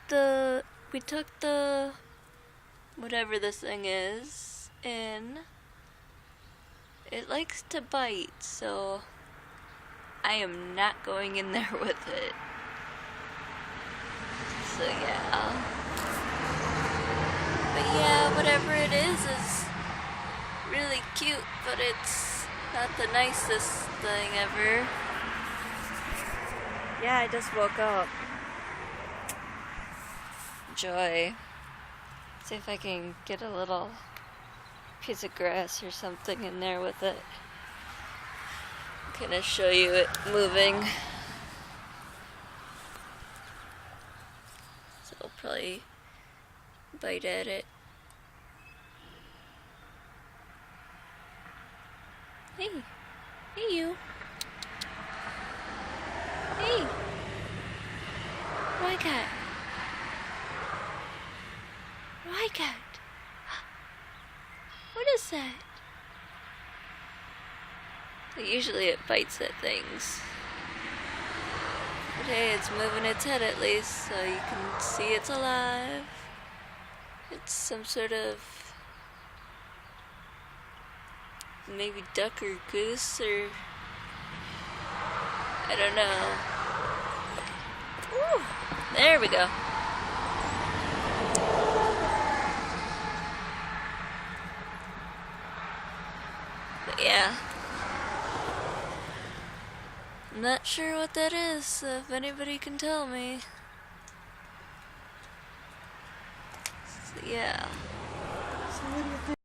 the whatever this thing is in. It likes to bite, so I am not going in there with it. So yeah. But yeah, whatever it is really cute, but it's not the nicest thing ever. Yeah, I just woke up. Joy. See if I can get a little piece of grass or something in there with it. I'm gonna show you it moving. So I'll probably bite at it. Hey. Hey, you. Hey. Rycat. Rycat. What is that? Usually it bites at things. But hey, it's moving its head at least, so you can see it's alive. It's some sort of maybe duck or goose or I don't know. Woo! There we go. But yeah. I'm not sure what that is, so if anybody can tell me. So yeah.